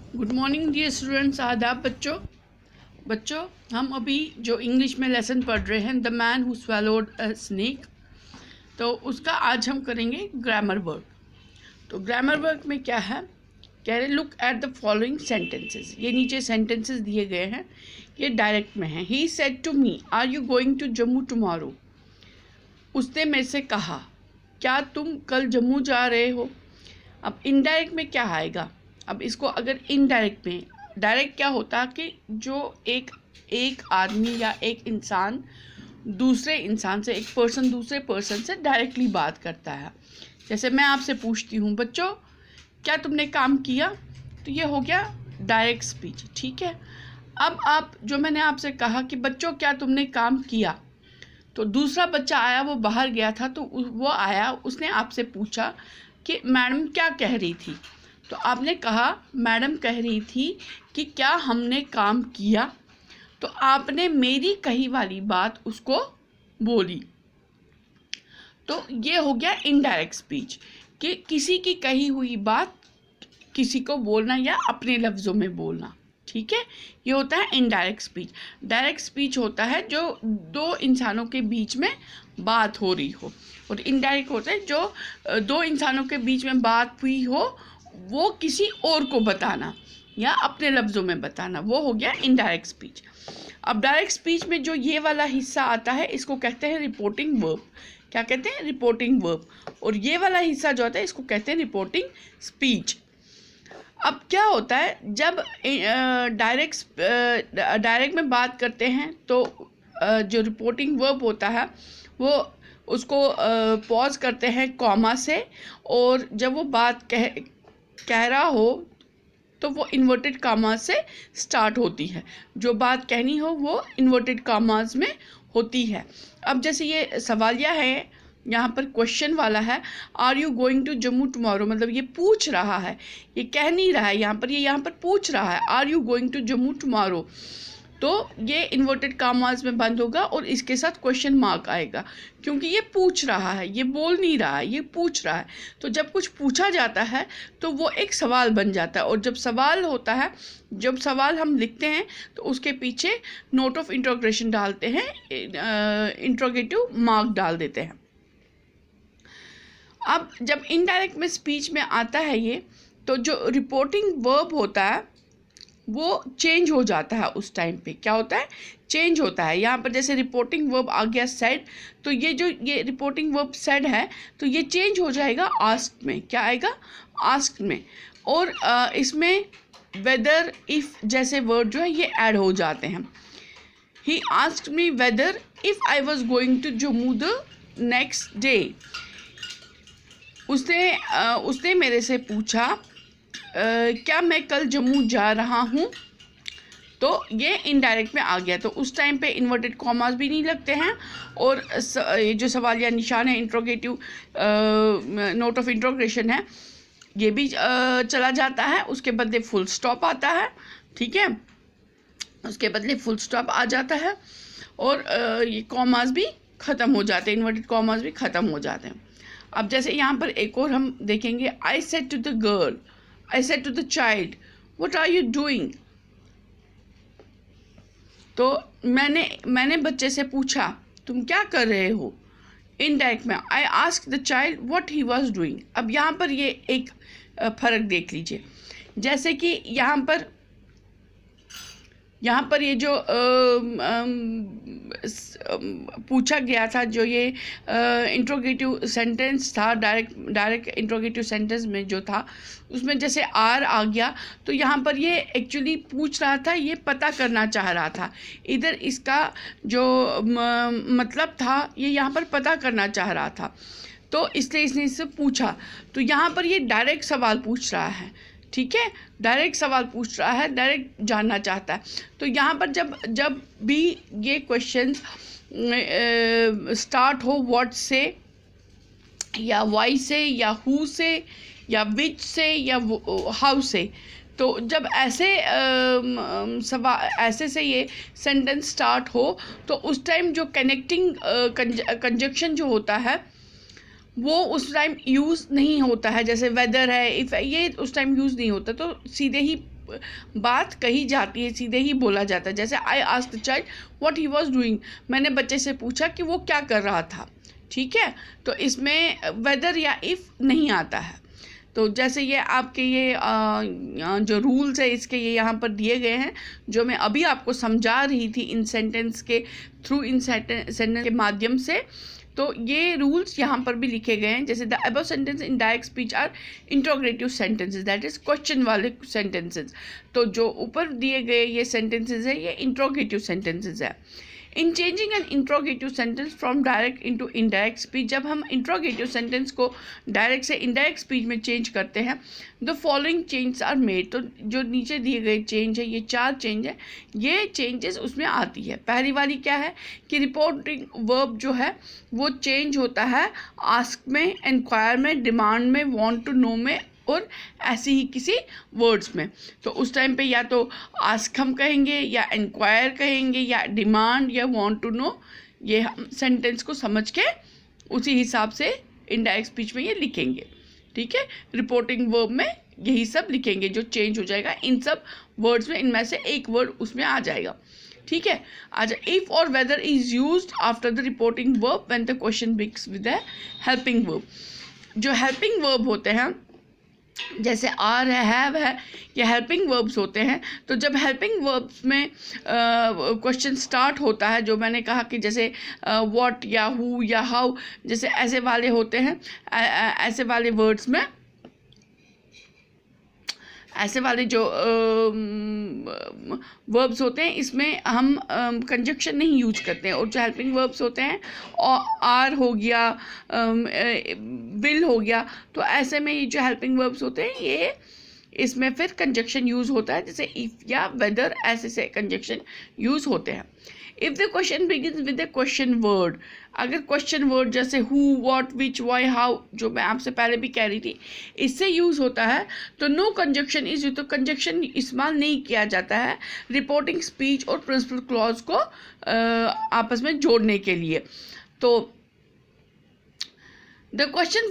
Good morning dear students. आदाब बच्चों हम अभी जो इंग्लिश में लेसन पढ़ रहे हैं the man who swallowed a snake, तो उसका आज हम करेंगे ग्रामर वर्क। तो ग्रामर वर्क में क्या है, कह रहे look at the following sentences. ये नीचे सेंटेंसेस दिए गए हैं, ये डायरेक्ट में हैं। He said to me are you going to Jammu tomorrow. उसने मेरे से कहा क्या तुम कल जम्मू जा रहे हो। अब इनडायरेक्ट में क्या आएगा, अब इसको अगर इनडायरेक्ट में, डायरेक्ट क्या होता है कि जो एक आदमी या एक इंसान दूसरे इंसान से, एक पर्सन दूसरे पर्सन से डायरेक्टली बात करता है। जैसे मैं आपसे पूछती हूँ बच्चों क्या तुमने काम किया, तो ये हो गया डायरेक्ट स्पीच। ठीक है, अब आप जो मैंने आपसे कहा कि बच्चों क्या तुमने काम किया, तो दूसरा बच्चा आया, वो बाहर गया था, तो वो आया, उसने आपसे पूछा कि मैडम क्या कह रही थी, तो आपने कहा मैडम कह रही थी कि क्या हमने काम किया, तो आपने मेरी कही वाली बात उसको बोली। तो ये हो गया इनडायरेक्ट स्पीच कि किसी की कही हुई बात किसी को बोलना या अपने लफ्ज़ों में बोलना। ठीक है, ये होता है इनडायरेक्ट स्पीच। डायरेक्ट स्पीच होता है जो दो इंसानों के बीच में बात हो रही हो, और इनडायरेक्ट होता है जो दो इंसानों के बीच में बात हुई हो वो किसी और को बताना या अपने लफ्ज़ों में बताना, वो हो गया इनडायरेक्ट स्पीच। अब डायरेक्ट स्पीच में जो ये वाला हिस्सा आता है इसको कहते हैं रिपोर्टिंग वर्ब। क्या कहते हैं? Reporting verb. और ये वाला हिस्सा जो आता है इसको कहते हैं रिपोर्टिंग स्पीच। अब क्या होता है जब डायरेक्ट में बात करते हैं तो जो रिपोर्टिंग वर्ब होता है वो उसको पॉज करते हैं कॉमा से, और जब वो बात कह रहा हो तो वो इन्वर्टेड कामाज से स्टार्ट होती है। जो बात कहनी हो वो इन्वर्टेड कामाज में होती है। अब जैसे ये सवालिया है, यहाँ पर क्वेश्चन वाला है, are you going to Jammu tomorrow, मतलब ये पूछ रहा है, ये कह नहीं रहा है यहाँ पर, ये यहाँ पर पूछ रहा है are you going to Jammu tomorrow, तो ये इन्वर्टेड कामाज में बंद होगा और इसके साथ क्वेश्चन मार्क आएगा, क्योंकि ये पूछ रहा है, ये बोल नहीं रहा है, ये पूछ रहा है। तो जब कुछ पूछा जाता है तो वो एक सवाल बन जाता है, और जब सवाल होता है, जब सवाल हम लिखते हैं तो उसके पीछे नोट ऑफ इंट्रोगेशन डालते हैं, इंट्रोगेटिव मार्क डाल देते हैं। अब जब इनडायरेक्ट में स्पीच में आता है ये, तो जो रिपोर्टिंग वर्ब होता है वो चेंज हो जाता है। उस टाइम पे क्या होता है, चेंज होता है। यहाँ पर जैसे रिपोर्टिंग वर्ब आ गया सेड, तो ये रिपोर्टिंग वर्ब सेड है, तो ये चेंज हो जाएगा आस्क्ड में। क्या आएगा? आस्क्ड में। और इसमें वेदर, इफ़ जैसे वर्ड जो है ये ऐड हो जाते हैं। He asked me whether if I was going to Jammu the next day. उसने मेरे से पूछा क्या मैं कल जम्मू जा रहा हूँ, तो ये इनडायरेक्ट में आ गया। तो उस टाइम पे इन्वर्टेड कॉमास भी नहीं लगते हैं, और ये जो सवालिया निशान है, इंट्रोगेटिव नोट ऑफ इंट्रोगेशन है, ये भी चला जाता है, उसके बदले फुल स्टॉप आता है। ठीक है, उसके बदले फुल स्टॉप आ जाता है, और ये कॉमास भी ख़त्म हो जाते हैं, इन्वर्टेड कॉमास भी ख़त्म हो जाते हैं। अब जैसे यहाँ पर एक और हम देखेंगे, I said to the girl, I said to the child, what are you doing? तो मैंने बच्चे से पूछा तुम क्या कर रहे हो। इनडायरेक्ट में I asked the child what he was doing। अब यहाँ पर ये एक फ़र्क देख लीजिए, जैसे कि यहाँ पर ये जो पूछा गया था, जो ये इंट्रोगेटिव सेंटेंस था, डायरेक्ट इंट्रोगेटिव सेंटेंस में जो था, उसमें जैसे आर आ गया, तो यहाँ पर ये एक्चुअली पूछ रहा था, ये पता करना चाह रहा था। इधर इसका जो मतलब था ये यहाँ पर पता करना चाह रहा था, तो इसलिए इसने इससे पूछा। तो यहाँ पर ये डायरेक्ट सवाल पूछ रहा है। ठीक है, डायरेक्ट सवाल पूछ रहा है, डायरेक्ट जानना चाहता है। तो यहाँ पर जब भी ये क्वेश्चन स्टार्ट हो व्हाट से या वाई से या हु से या विच से या हाउ से, तो जब ऐसे से ये सेंटेंस स्टार्ट हो, तो उस टाइम जो कनेक्टिंग कंजक्शन जो होता है वो उस टाइम यूज़ नहीं होता है। जैसे वेदर है, इफ़, ये उस टाइम यूज़ नहीं होता, तो सीधे ही बात कही जाती है, सीधे ही बोला जाता है। जैसे I asked the child what he was doing, मैंने बच्चे से पूछा कि वो क्या कर रहा था। ठीक है, तो इसमें वेदर या इफ़ नहीं आता है। तो जैसे ये आपके ये जो रूल्स है इसके ये यहाँ पर दिए गए हैं, जो मैं अभी आपको समझा रही थी इन सेंटेंस के थ्रू, इन सेंटेंस के माध्यम से। तो ये रूल्स यहाँ पर भी लिखे गए हैं। जैसे the above sentence in direct speech are interrogative sentences, that is question वाले सेंटेंसेस। तो जो ऊपर दिए गए ये सेंटेंसेस है ये इंट्रोगेटिव सेंटेंसेस है। In changing an interrogative sentence from direct into indirect speech, जब हम इंट्रोगेटिव सेंटेंस को डायरेक्ट से इनडायरेक्ट स्पीच में चेंज करते हैं, the following change are made. तो जो नीचे दिए गए चेंज है, ये 4 चेंज है, ये चेंजेस उसमें आती है। पहली वाली क्या है कि रिपोर्टिंग वर्ब जो है वो चेंज होता है आस्क में, इंक्वायर में, डिमांड में, वांट टू नो में और ऐसे ही किसी वर्ड्स में। तो उस टाइम पे या तो आस्क हम कहेंगे या इंक्वायर कहेंगे या डिमांड या वांट टू नो, ये हम सेंटेंस को समझ के उसी हिसाब से इनडायरेक्ट स्पीच में ये लिखेंगे। ठीक है, रिपोर्टिंग वर्ब में यही सब लिखेंगे जो चेंज हो जाएगा इन सब वर्ड्स में, इनमें से एक वर्ड उसमें आ जाएगा। ठीक है, अच्छा, इफ और whether is used after the reporting verb when the question begins with the helping verb. जो हेल्पिंग वर्ब होते हैं जैसे आर है, हैव है, ये हेल्पिंग वर्ब्स होते हैं। तो जब हेल्पिंग वर्ब्स में क्वेश्चन स्टार्ट होता है, जो मैंने कहा कि जैसे व्हाट या हु या हाउ, जैसे ऐसे वाले होते हैं, ऐसे वाले वर्ड्स में, ऐसे वाले जो वर्ब्स होते हैं इसमें हम कंजक्शन नहीं यूज करते हैं। और जो हेल्पिंग वर्ब्स होते हैं, आर हो गया, विल हो गया, तो ऐसे में ये जो हेल्पिंग वर्ब्स होते हैं ये इसमें फिर कंजक्शन यूज़ होता है, जैसे इफ़ या वेदर, ऐसे से कंजक्शन यूज़ होते हैं। If the question begins with the question word, अगर क्वेश्चन वर्ड जैसे who, what, which, why, how, जो मैं आपसे पहले भी कह रही थी, इससे यूज़ होता है तो नो कंजक्शन इज, तो कंजक्शन इस्तेमाल नहीं किया जाता है रिपोर्टिंग स्पीच और प्रिंसिपल क्लॉज को आपस में जोड़ने के लिए। तो the question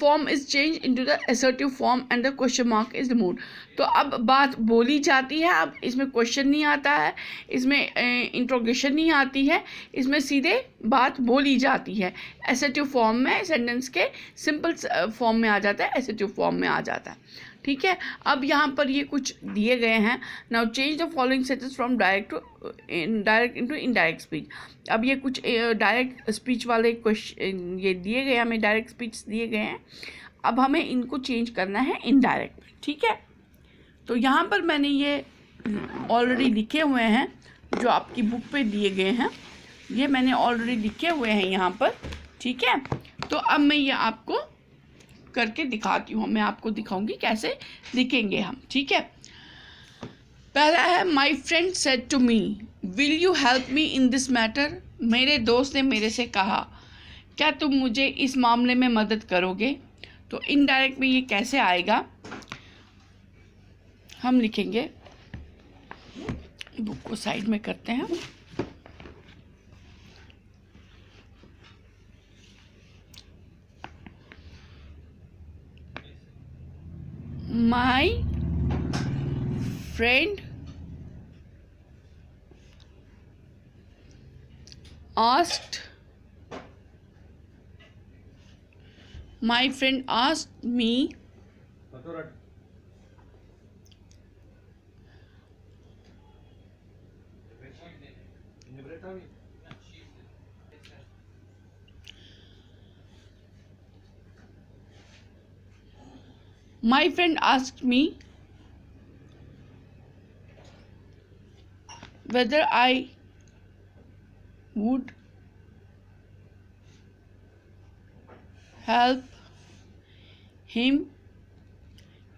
form is changed into the assertive form and the question mark is removed। तो अब बात बोली जाती है, अब इसमें क्वेश्चन नहीं आता है, इसमें इंट्रोगेशन नहीं आती है, इसमें सीधे बात बोली जाती है। एसेटिव फॉर्म में सेंटेंस के सिंपल फॉर्म में आ जाता है, एसेटिव फॉर्म में आ जाता है। ठीक है, अब यहाँ पर ये कुछ दिए गए हैं। Now change the following sentence from direct into indirect speech. अब ये कुछ डायरेक्ट स्पीच वाले क्वेश्चन ये दिए गए, हमें डायरेक्ट स्पीच दिए गए हैं, अब हमें इनको चेंज करना है इनडायरेक्ट में। ठीक है, तो यहाँ पर मैंने ये ऑलरेडी लिखे हुए हैं, जो आपकी बुक पे दिए गए हैं, ये मैंने ऑलरेडी लिखे हुए हैं यहाँ पर। ठीक है, तो अब मैं ये आपको करके दिखाती हूँ, मैं आपको दिखाऊंगी कैसे लिखेंगे हम। ठीक है, पहला है my friend said to me will you help me in this matter. मेरे दोस्त ने मेरे से कहा क्या तुम मुझे इस मामले में मदद करोगे। तो इनडायरेक्ट में ये कैसे आएगा, हम लिखेंगे, बुक को साइड में करते हैं। My friend asked me My friend asked me whether I would help him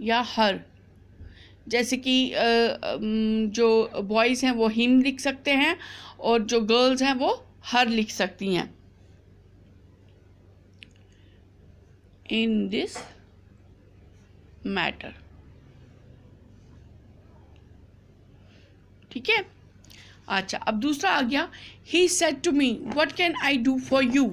या her। जैसे कि जो बॉयज़ हैं वो हिम लिख सकते हैं और जो गर्ल्स हैं वो हर लिख सकती हैं। In this matter. ठीक है, अच्छा, अब दूसरा आ गया, he said to me what can I do for you.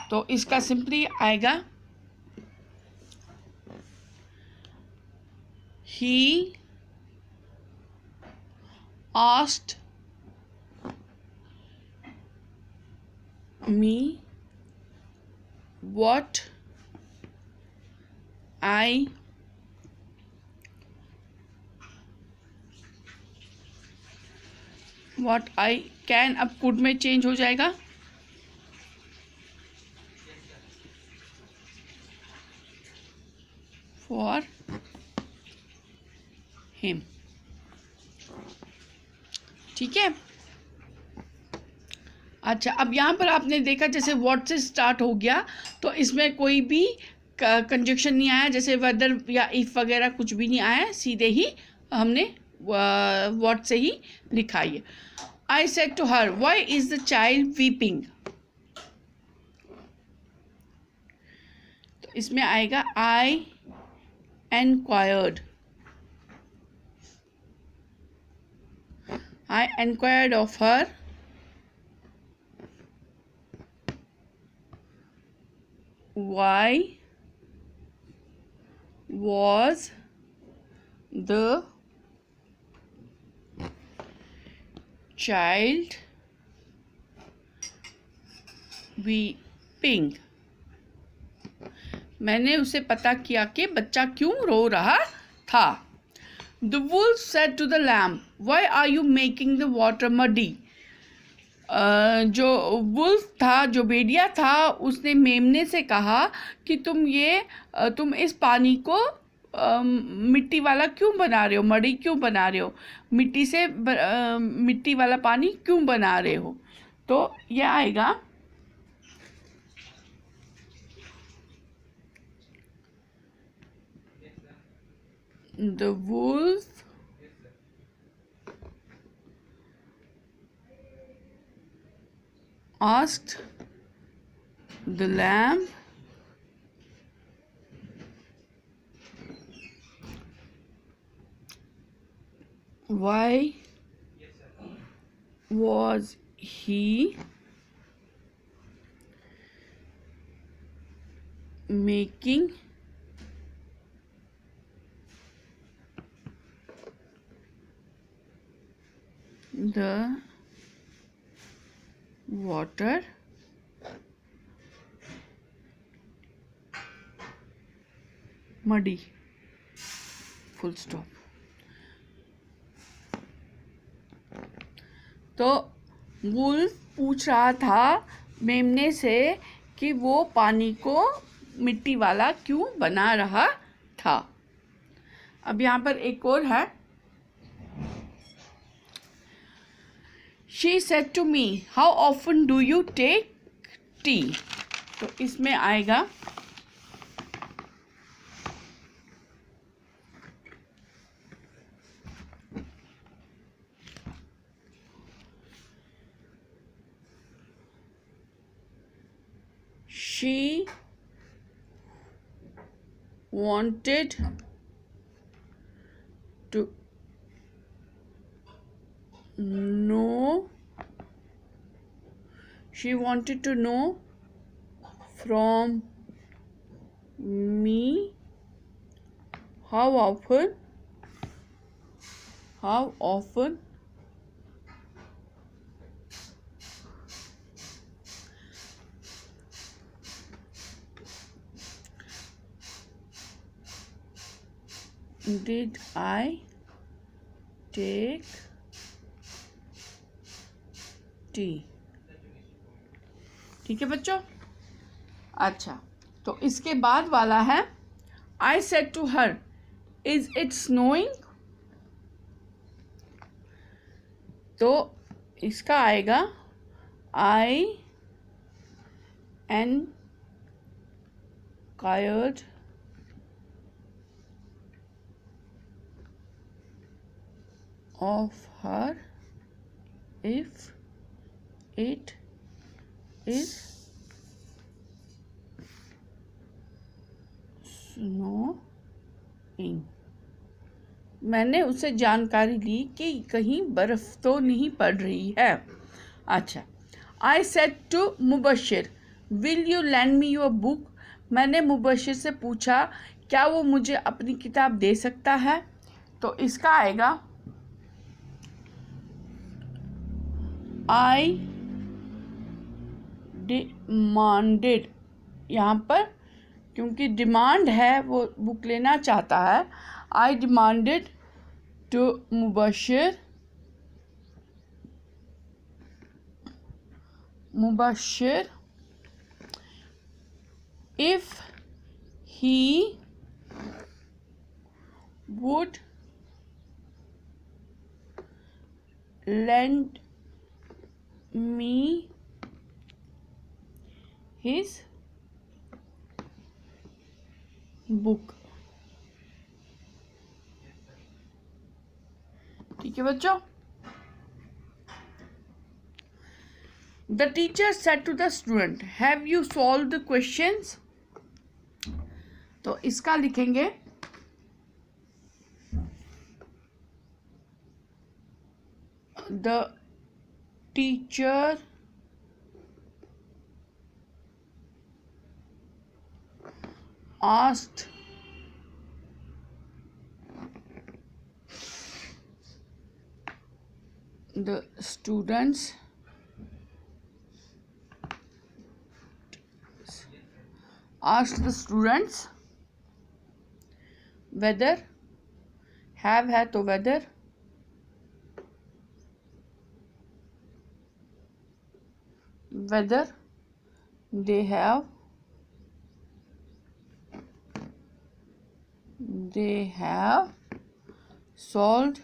तो इसका सिंपली आएगा he asked me what I can, अब could में चेंज हो जाएगा, for him। ठीक है। अच्छा, अब यहाँ पर आपने देखा जैसे व्हाट से स्टार्ट हो गया तो इसमें कोई भी कंजक्शन नहीं आया, जैसे वेदर या इफ वगैरह कुछ भी नहीं आया, सीधे ही हमने व्हाट से ही लिखा है। I said to her why is the child weeping, तो इसमें आएगा आई एनक्वायर्ड, I inquired of her why was the child weeping। मैंने उसे पता किया कि बच्चा क्यों रो रहा था। The wolf said to the lamb, "Why are you making the water muddy?" जो वुल्फ था, जो भेड़िया था, उसने मेमने से कहा कि तुम इस पानी को मिट्टी वाला क्यों बना रहे हो, मड़ी क्यों बना रहे हो, मिट्टी से मिट्टी वाला पानी क्यों बना रहे हो। तो यह आएगा the wolf asked the lamb why was he making the water muddy, full stop। तो वुल्फ पूछ रहा था मेमने से कि वो पानी को मिट्टी वाला क्यों बना रहा था। अब यहाँ पर एक और है, She said to me, "How often do you take tea?" तो इसमें आएगा she wanted to know from me how often did I take tea। ठीक है बच्चों। अच्छा, तो इसके बाद वाला है I said to her, "Is it snowing?" तो इसका आएगा I inquired of her if it is snowing। मैंने उससे जानकारी ली कि कहीं बर्फ तो नहीं पड़ रही है। अच्छा, I said to Mubashir, will you land me your book. मैंने मुबशिर से पूछा क्या वो मुझे अपनी किताब दे सकता है। तो इसका आएगा आई डिमांडेड, यहाँ पर क्योंकि डिमांड है वो बुक लेना चाहता है, I demanded to Mubashir if he would lend me his book। ठीक है बच्चों। The teacher said to the student, have you solved the questions? तो इसका लिखेंगे the teacher asked the students whether, have है तो whether, they have solved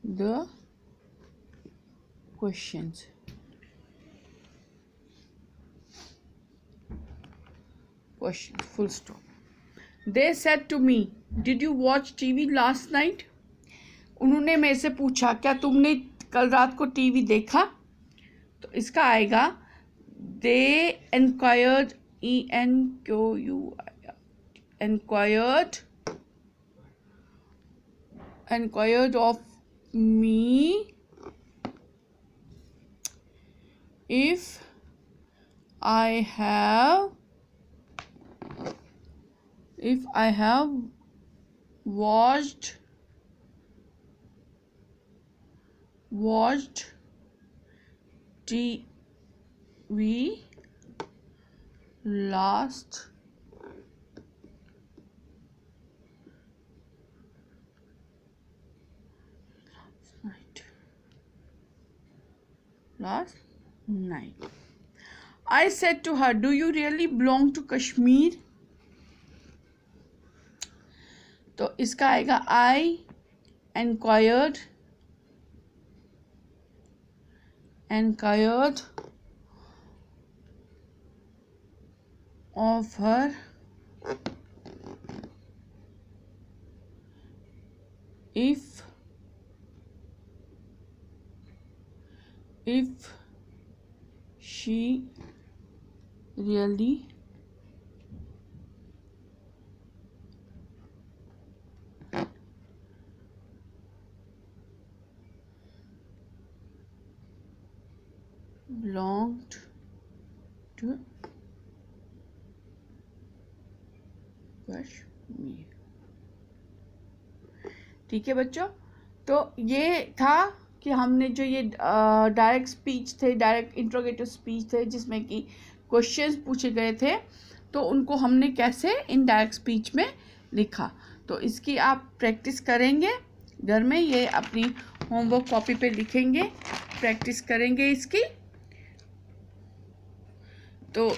the questions। Full stop। They said to me, did you watch TV last night? उन्होंने मेरे से पूछा क्या तुमने कल रात को टीवी देखा? तो इसका आएगा they enquired, enquired of me if I have watched TV last night। I said to her, do you really belong to Kashmir? तो इसका आएगा I enquired of her if she really belonged to Kashmir. ठीक है बच्चों, तो ये था कि हमने जो ये डायरेक्ट स्पीच थे, डायरेक्ट इंट्रोगेटिव स्पीच थे जिसमें कि क्वेश्चंस पूछे गए थे, तो उनको हमने कैसे इनडायरेक्ट स्पीच में लिखा। तो इसकी आप प्रैक्टिस करेंगे घर में, ये अपनी होमवर्क कॉपी पे लिखेंगे, प्रैक्टिस करेंगे इसकी। तो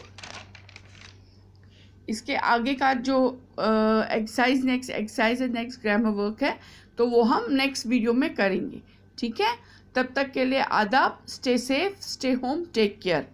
इसके आगे का जो next exercise and next grammar work है तो वो हम नेक्स्ट वीडियो में करेंगे। ठीक है, तब तक के लिए आदाब, stay safe, stay home, take care.